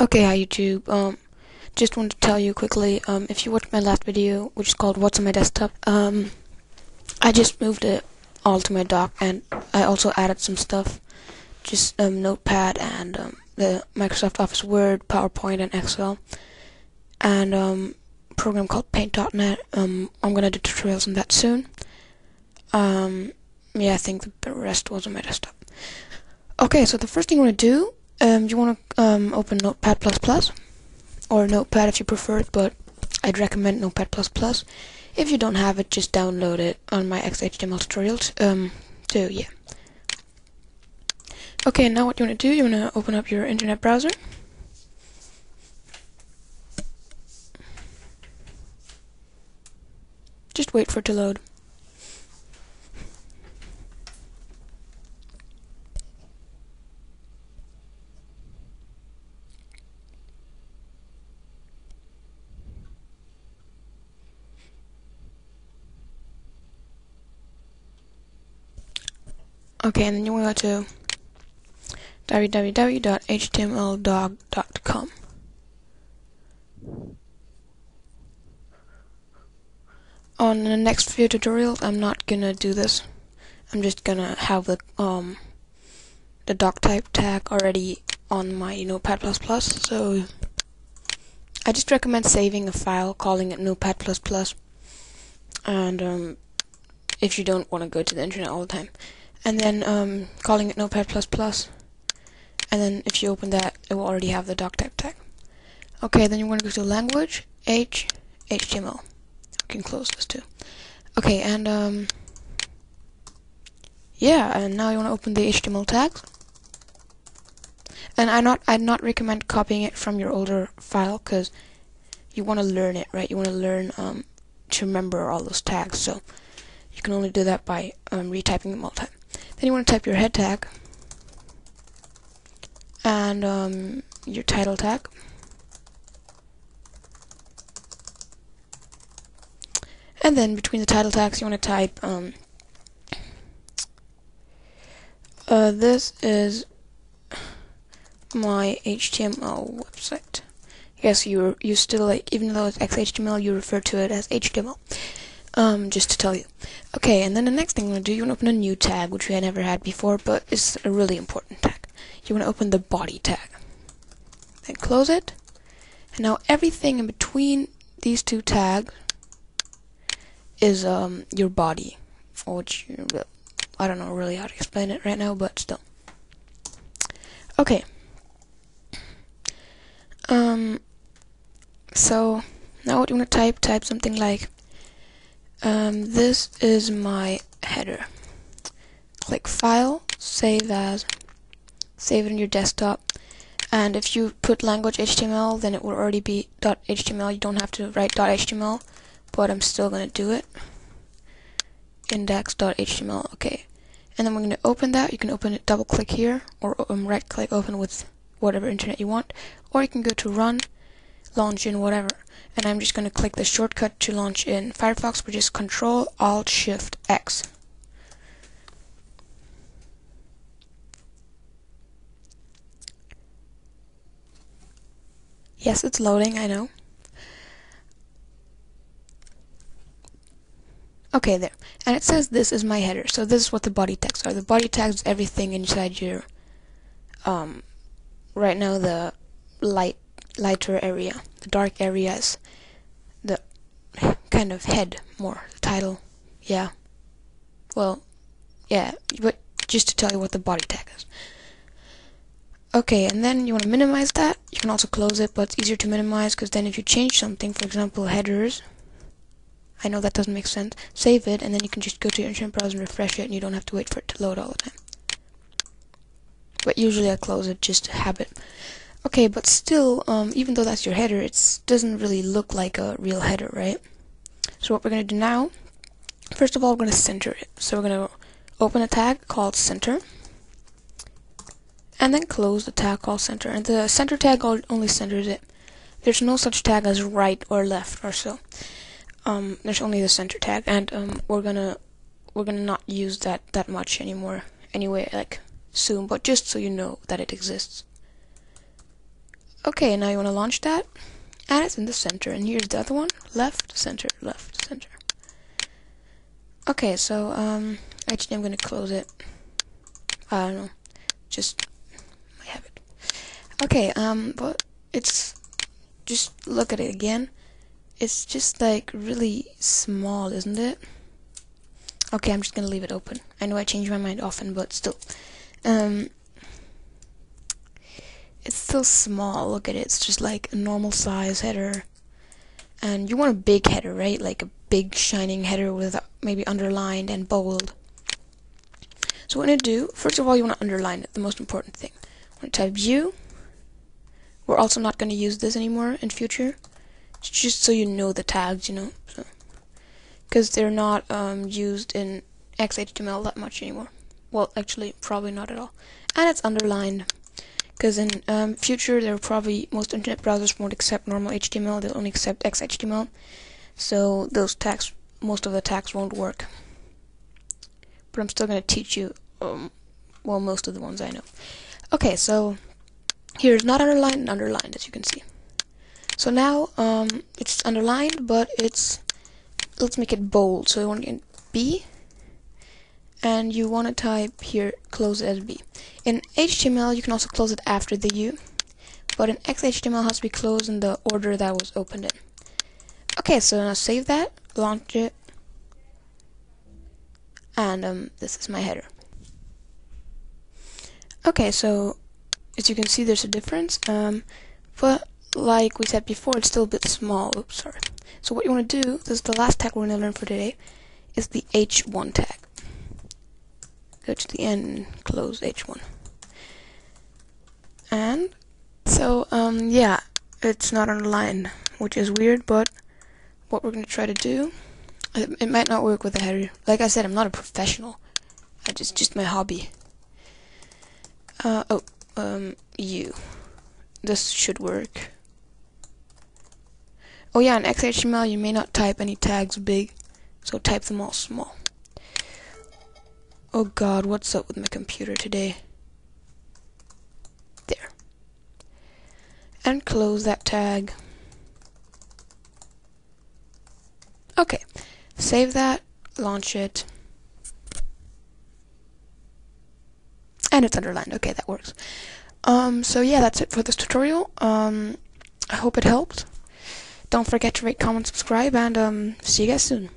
Okay, hi YouTube. Just wanted to tell you quickly, if you watched my last video, which is called What's on My Desktop, I just moved it all to my dock, and I also added some stuff, just Notepad and the Microsoft Office Word, PowerPoint, and Excel, and a program called Paint.net. I'm gonna do tutorials on that soon. Yeah, I think the rest was on my desktop. Okay, so the first thing you want to do, you want to open Notepad++, or Notepad if you prefer it, but I'd recommend Notepad++. If you don't have it, just download it on my XHTML tutorials. So yeah. Okay, now what you want to do, you want to open up your internet browser. Just wait for it to load. Okay, and then you want to go to www.htmldog.com. On the next few tutorials, I'm not gonna do this. I'm just gonna have the doc type tag already on my Notepad++. So I just recommend saving a file, calling it Notepad++, and if you don't want to go to the internet all the time. And then calling it Notepad++, and then if you open that, it will already have the doc type tag. Okay, then you want to go to language, HTML. You can close this too. Okay, and yeah, and now you want to open the HTML tags. And I'd not recommend copying it from your older file, because you want to learn it, right? You want to learn to remember all those tags. So you can only do that by retyping them all the time. Then you want to type your head tag and your title tag. And then between the title tags, you want to type this is my HTML website. Yes, you still, like, even though it's XHTML, you refer to it as HTML. Just to tell you. Okay, and then the next thing you want to do, you want to open a new tag, which we had never had before, but it's a really important tag. You want to open the body tag. Then close it. And now everything in between these two tags is your body, which I don't know really how to explain it right now, but still. Okay. So now what you want to type something like this is my header. Click File, Save As, save it in your desktop, and if you put language HTML, then it will already be .html. You don't have to write .html, but I'm still going to do it. Index.html, okay. And then we're going to open that. You can open it, double click here, or right click, open with whatever internet you want, or you can go to Run, launch in whatever. And I'm just going to click the shortcut to launch in Firefox, which is Control-Alt-Shift-X. Yes, it's loading, I know. Okay, there. And it says this is my header. So this is what the body tags are. The body tags is everything inside your, right now the lighter area. The dark area is the kind of head more. The title, yeah. Well, yeah, but just to tell you what the body tag is. Okay, and then you want to minimize that. You can also close it, but it's easier to minimize, because then if you change something, for example, headers, I know that doesn't make sense, save it, and then you can just go to your internet browser and refresh it, and you don't have to wait for it to load all the time. But usually I close it just to habit. Okay, but still, even though that's your header, it doesn't really look like a real header, right? So what we're going to do now, first of all, we're going to center it. So we're going to open a tag called center, and then close the tag called center. And the center tag only centers it. There's no such tag as right or left or so. There's only the center tag, and we're gonna not use that much anymore. Anyway, like soon, but just so you know that it exists. Okay, now you want to launch that, and it's in the center. And here's the other one: left, center, left, center. Okay, so actually I'm gonna close it. I don't know, just my habit. Okay, but it's just look at it again. It's just like really small, isn't it? Okay, I'm just gonna leave it open. I know I change my mind often, but still, it's still small. Look at it. It's just like a normal size header, and you want a big header, right? Like a big shining header with maybe underlined and bold. So what I'm gonna do, first of all, you want to underline it. The most important thing. I'm gonna type view. We're also not gonna use this anymore in future. It's just so you know the tags, you know, because they're not used in XHTML that much anymore. Well, actually, probably not at all. And it's underlined, because in future, there probably most internet browsers won't accept normal HTML. They'll only accept XHTML. So those tags, most of the tags won't work. But I'm still going to teach you, well, most of the ones I know. Okay, so here's not underlined and underlined, as you can see. So now it's underlined, but let's make it bold. So you want to get B, and you want to type here, close it as B. In HTML, you can also close it after the U, but in XHTML, it has to be closed in the order that was opened in. Okay, so now save that, launch it, and this is my header. Okay, so as you can see, there's a difference, but like we said before, it's still a bit small. Oops, sorry. So what you want to do, this is the last tag we're going to learn for today, is the H1 tag. Go to the end and close H1. And so, yeah, it's not underlined, which is weird, but what we're going to try to do, it might not work with the header. Like I said, I'm not a professional. It's just my hobby. U. This should work. Oh yeah, in XHTML you may not type any tags big, so type them all small. Oh god, what's up with my computer today? There. And close that tag. Okay, save that, launch it. And it's underlined. Okay, that works. So yeah, that's it for this tutorial. I hope it helped. Don't forget to rate, comment, subscribe, and see you guys soon.